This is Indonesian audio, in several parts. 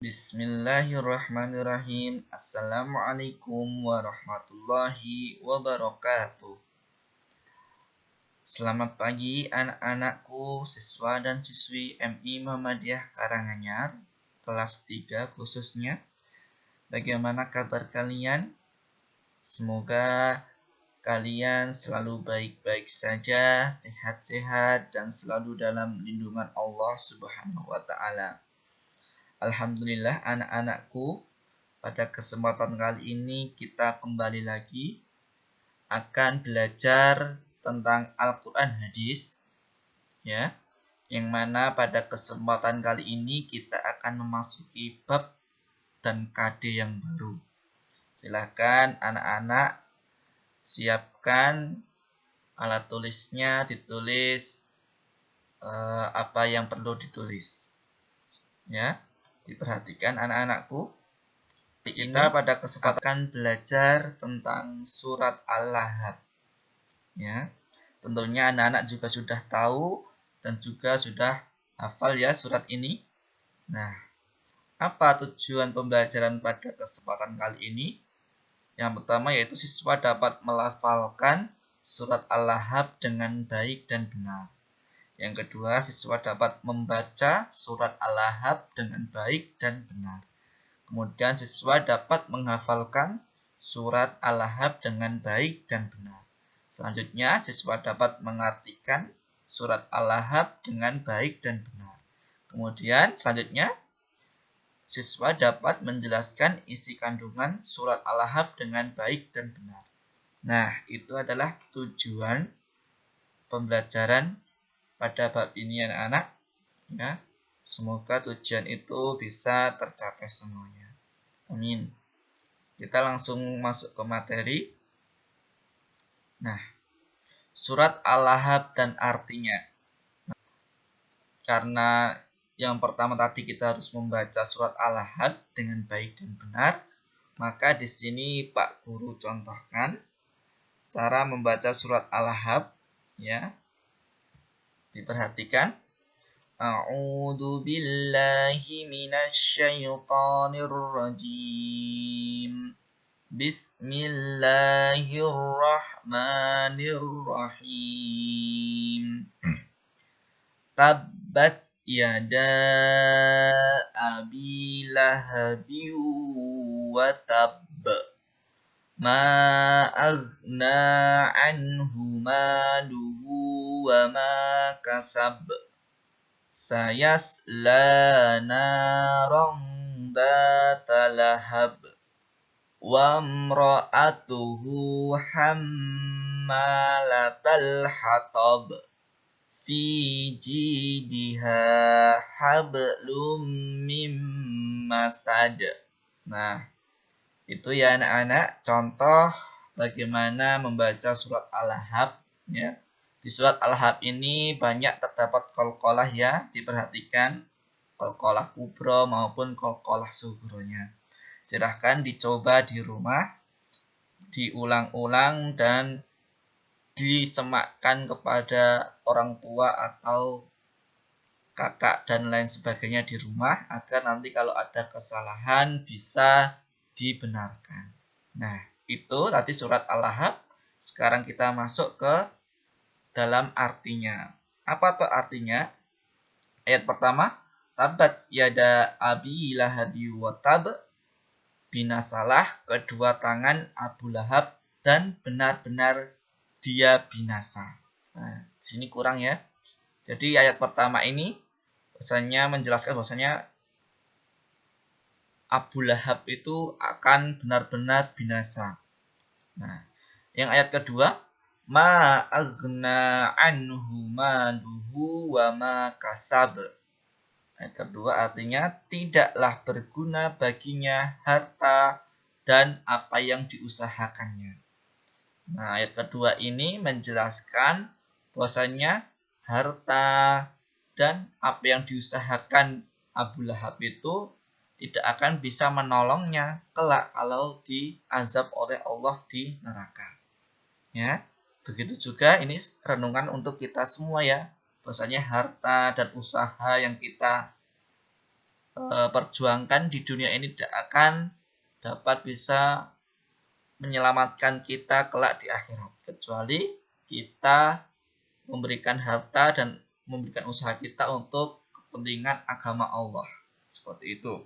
Bismillahirrahmanirrahim. Assalamualaikum warahmatullahi wabarakatuh. Selamat pagi anak-anakku, siswa dan siswi MI Muhammadiyah Karanganyar, kelas 3 khususnya. Bagaimana kabar kalian? Semoga kalian selalu baik-baik saja, sehat-sehat, dan selalu dalam lindungan Allah Subhanahu wa Ta'ala. Alhamdulillah anak-anakku, pada kesempatan kali ini kita kembali lagi akan belajar tentang Al-Quran Hadis, ya, yang mana pada kesempatan kali ini kita akan memasuki bab dan kade yang baru. Silahkan anak-anak siapkan alat tulisnya, ditulis apa yang perlu ditulis, ya. Diperhatikan anak-anakku, kita pada kesempatan belajar tentang surat Al-Lahab. Ya, tentunya anak-anak juga sudah tahu dan juga sudah hafal ya surat ini. Nah, apa tujuan pembelajaran pada kesempatan kali ini? Yang pertama yaitu siswa dapat melafalkan surat Al-Lahab dengan baik dan benar. Yang kedua, siswa dapat membaca surat Al-Lahab dengan baik dan benar. Kemudian siswa dapat menghafalkan surat Al-Lahab dengan baik dan benar. Selanjutnya, siswa dapat mengartikan surat Al-Lahab dengan baik dan benar. Kemudian, selanjutnya, siswa dapat menjelaskan isi kandungan surat Al-Lahab dengan baik dan benar. Nah, itu adalah tujuan pembelajaran pada bab ini anak-anak. Ya, semoga tujuan itu bisa tercapai semuanya. Amin. Kita langsung masuk ke materi. Nah, surat Al-Lahab dan artinya. Karena yang pertama tadi kita harus membaca surat Al-Lahab dengan baik dan benar, maka di sini Pak Guru contohkan cara membaca surat Al-Lahab, ya. Diperhatikan. A'udzu billahi minasy syaithanir rajim. Bismillahirrahmanirrahim. Tabbat yada abi lahabi wa tabb. Ma aghna anhu maluhu wa ma kasab. Sayasla naran dhata lahab. Wa imra'atuhu hammalatal hatab. Fi jidiha hablum mim masad. Nah, itu ya anak-anak contoh bagaimana membaca surat Al-Lahab, ya. Di surat Al-Lahab ini banyak terdapat qalqalah ya, diperhatikan qalqalah kubro maupun qalqalah sughronya. Silahkan dicoba di rumah, diulang-ulang dan disemakkan kepada orang tua atau kakak dan lain sebagainya di rumah agar nanti kalau ada kesalahan bisa dibenarkan. Nah, itu tadi surat Al-Lahab. Sekarang kita masuk ke dalam artinya. Apa tuh artinya? Ayat pertama, tabat yada abi lahabi wa tab. Binasalah kedua tangan Abu Lahab dan benar-benar dia binasa. Nah, di sini kurang ya. Jadi ayat pertama ini bahasanya menjelaskan bahwasanya Abu Lahab itu akan benar-benar binasa. Nah, yang ayat kedua, ma aghna anhu maluhu wa ma kasab. Ayat kedua artinya tidaklah berguna baginya harta dan apa yang diusahakannya. Nah, ayat kedua ini menjelaskan bahwasanya harta dan apa yang diusahakan Abu Lahab itu tidak akan bisa menolongnya kelak kalau diazab oleh Allah di neraka. Ya, begitu juga ini renungan untuk kita semua ya. Bahwasanya harta dan usaha yang kita perjuangkan di dunia ini tidak akan dapat bisa menyelamatkan kita kelak di akhirat, kecuali kita memberikan harta dan memberikan usaha kita untuk kepentingan agama Allah. Seperti itu.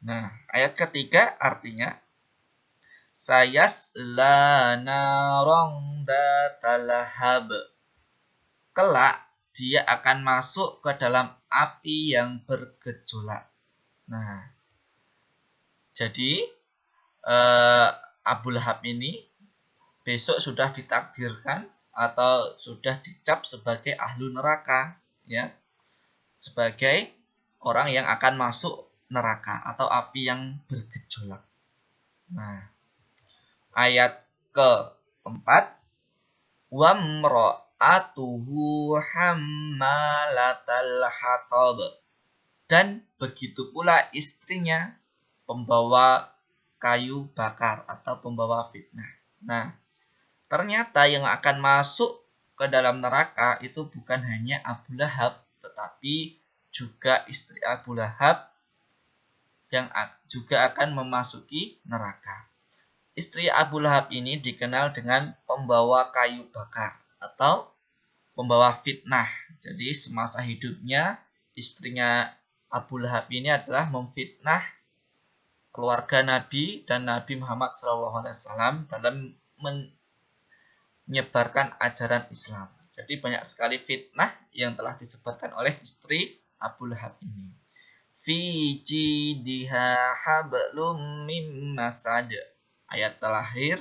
Nah, ayat ketiga artinya sayasla narong datalahab. Kelak dia akan masuk ke dalam api yang bergejolak. Nah, jadi Abu Lahab ini besok sudah ditakdirkan atau sudah dicap sebagai ahlu neraka, ya, sebagai orang yang akan masuk neraka atau api yang bergejolak. Nah, ayat keempat, wamra'atuhu hammalatal hatab, dan begitu pula istrinya pembawa kayu bakar atau pembawa fitnah. Nah, ternyata yang akan masuk ke dalam neraka itu bukan hanya Abu Lahab, tetapi juga istri Abu Lahab yang juga akan memasuki neraka. Istri Abu Lahab ini dikenal dengan pembawa kayu bakar atau pembawa fitnah. Jadi semasa hidupnya istrinya Abu Lahab ini adalah memfitnah keluarga Nabi dan Nabi Muhammad SAW dalam menyebarkan ajaran Islam. Jadi banyak sekali fitnah yang telah disebarkan oleh istri Abu Lahab ini. Fi jidiha hablum mim masad. Ayat terakhir,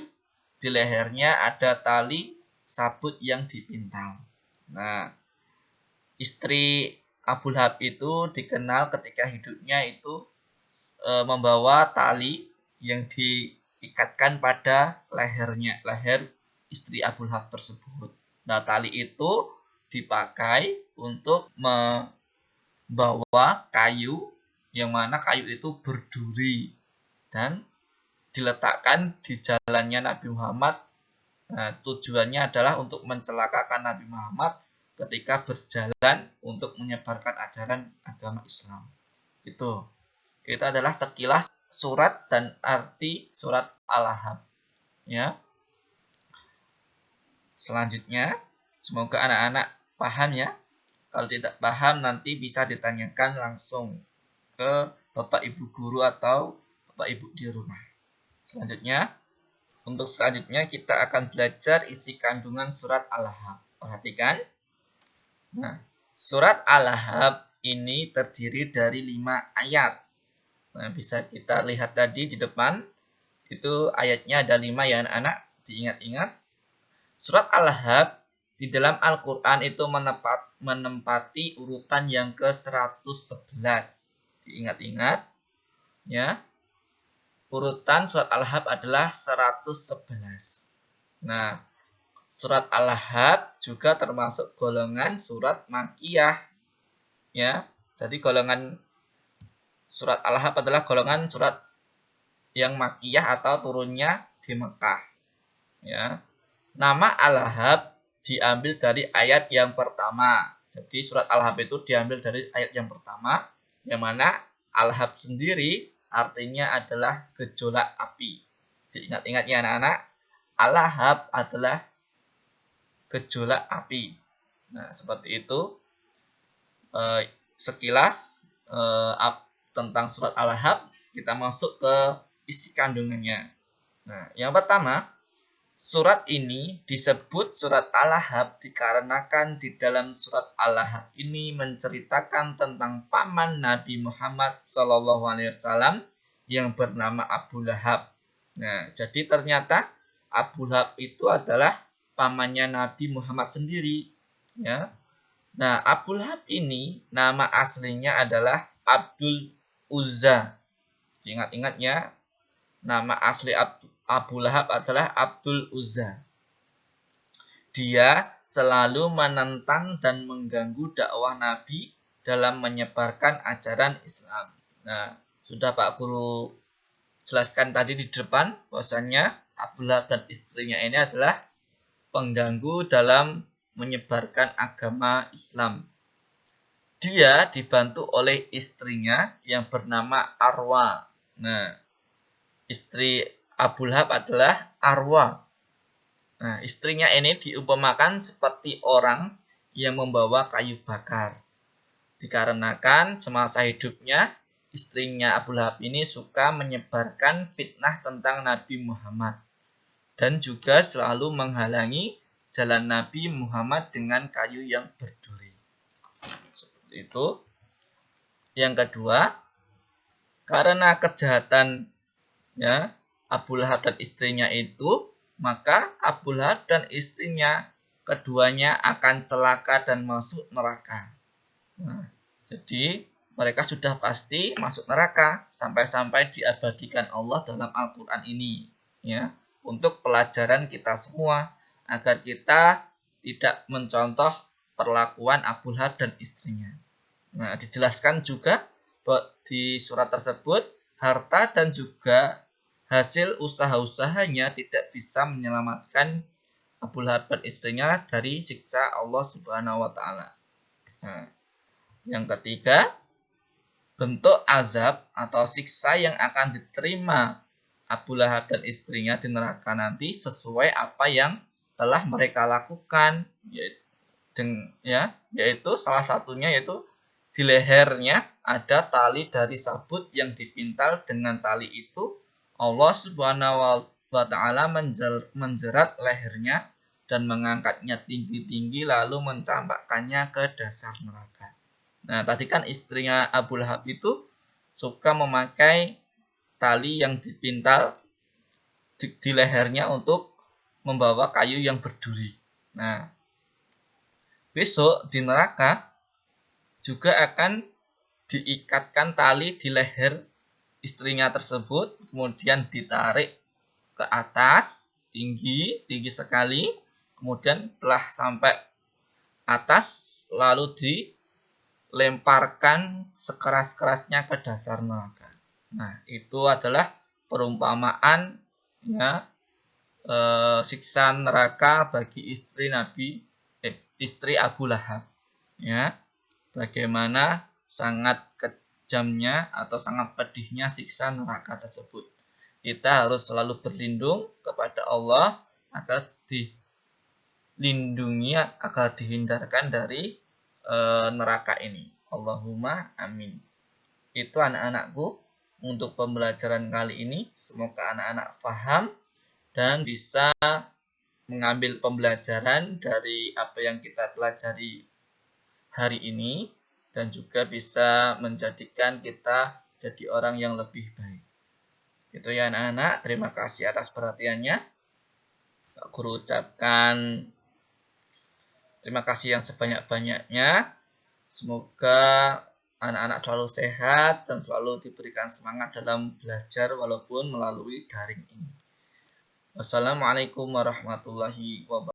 di lehernya ada tali sabut yang dipintal. Nah, istri Abu Lahab itu dikenal ketika hidupnya itu membawa tali yang diikatkan pada leher istri Abu Lahab tersebut. Nah, tali itu dipakai untuk membawa kayu yang mana kayu itu berduri dan diletakkan di jalannya Nabi Muhammad. Nah, tujuannya adalah untuk mencelakakan Nabi Muhammad ketika berjalan untuk menyebarkan ajaran agama Islam. Itu adalah sekilas surat dan arti surat Al-Lahab, ya. Selanjutnya, semoga anak-anak paham, ya. Kalau tidak paham nanti bisa ditanyakan langsung ke Bapak Ibu guru atau Bapak Ibu di rumah. Selanjutnya kita akan belajar isi kandungan surat Al-Lahab. Perhatikan. Nah, surat Al-Lahab ini terdiri dari 5 ayat. Nah, bisa kita lihat tadi di depan, itu ayatnya ada 5, ya anak-anak, diingat-ingat. Surat Al-Lahab di dalam Al-Quran itu menempati urutan yang ke-111. Diingat-ingat, ya. Urutan surat Al-Lahab adalah 111. Nah, surat Al-Lahab juga termasuk golongan surat Makkiyah, ya. Jadi golongan surat Al-Lahab adalah golongan surat yang Makkiyah atau turunnya di Mekah. Ya. Nama Al-Lahab diambil dari ayat yang pertama. Jadi surat Al-Lahab itu diambil dari ayat yang pertama, yang mana Al-Lahab sendiri artinya adalah gejolak api. Diingat-ingat ya anak-anak, Al-Lahab adalah gejolak api. Nah, seperti itu sekilas tentang surat Al-Lahab. Kita masuk ke isi kandungannya. Nah, yang pertama, surat ini disebut surat Al-Lahab dikarenakan di dalam surat Al-Lahab ini menceritakan tentang paman Nabi Muhammad SAW yang bernama Abu Lahab. Nah, jadi ternyata Abu Lahab itu adalah pamannya Nabi Muhammad sendiri, ya. Nah, Abu Lahab ini nama aslinya adalah Abdul Uzza. Ingat-ingat ya, nama asli Abu Lahab adalah Abdul Uzza. Dia selalu menentang dan mengganggu dakwah Nabi dalam menyebarkan ajaran Islam. Nah, sudah Pak Guru jelaskan tadi di depan bahwasanya Abu Lahab dan istrinya ini adalah pengganggu dalam menyebarkan agama Islam. dia dibantu oleh istrinya yang bernama Arwa. Nah, istri Abu Lahab adalah Arwa. Nah, istrinya ini diumpamakan seperti orang yang membawa kayu bakar. Dikarenakan semasa hidupnya, istrinya Abu Lahab ini suka menyebarkan fitnah tentang Nabi Muhammad. Dan juga selalu menghalangi jalan Nabi Muhammad dengan kayu yang berduri. Seperti itu. Yang kedua, karena kejahatan ya Abu Lahab dan istrinya itu, maka Abu Lahab dan istrinya keduanya akan celaka dan masuk neraka. Nah, jadi mereka sudah pasti masuk neraka sampai-sampai diabadikan Allah dalam Al-Quran ini, ya, untuk pelajaran kita semua agar kita tidak mencontoh perlakuan Abu Lahab dan istrinya. Nah, dijelaskan juga di surat tersebut, harta dan juga hasil usaha-usahanya tidak bisa menyelamatkan Abu Lahab dan istrinya dari siksa Allah Subhanahu wa taala. Nah, yang ketiga, bentuk azab atau siksa yang akan diterima Abu Lahab dan istrinya di neraka nanti sesuai apa yang telah mereka lakukan, yaitu salah satunya yaitu di lehernya ada tali dari sabut yang dipintal. Dengan tali itu Allah Subhanahu wa taala menjerat lehernya dan mengangkatnya tinggi-tinggi lalu mencampakkannya ke dasar neraka. Nah, tadi kan istrinya Abu Lahab itu suka memakai tali yang dipintal di lehernya untuk membawa kayu yang berduri. Nah, besok di neraka juga akan diikatkan tali di leher istrinya tersebut, kemudian ditarik ke atas, tinggi sekali, kemudian setelah sampai atas, lalu dilemparkan sekeras-kerasnya ke dasar neraka. Nah, itu adalah perumpamaan siksa neraka bagi istri Abu Lahab. Ya, bagaimana sangat kejamnya atau sangat pedihnya siksa neraka tersebut. Kita harus selalu berlindung kepada Allah agar dilindungi, agar dihindarkan dari neraka ini. Allahumma amin. Itu anak-anakku untuk pembelajaran kali ini. Semoga anak-anak paham dan bisa mengambil pembelajaran dari apa yang kita pelajari hari ini dan juga bisa menjadikan kita jadi orang yang lebih baik. Itu ya anak-anak, terima kasih atas perhatiannya. Pak Guru ucapkan terima kasih yang sebanyak-banyaknya. Semoga anak-anak selalu sehat dan selalu diberikan semangat dalam belajar walaupun melalui daring ini. Wassalamualaikum warahmatullahi wabarakatuh.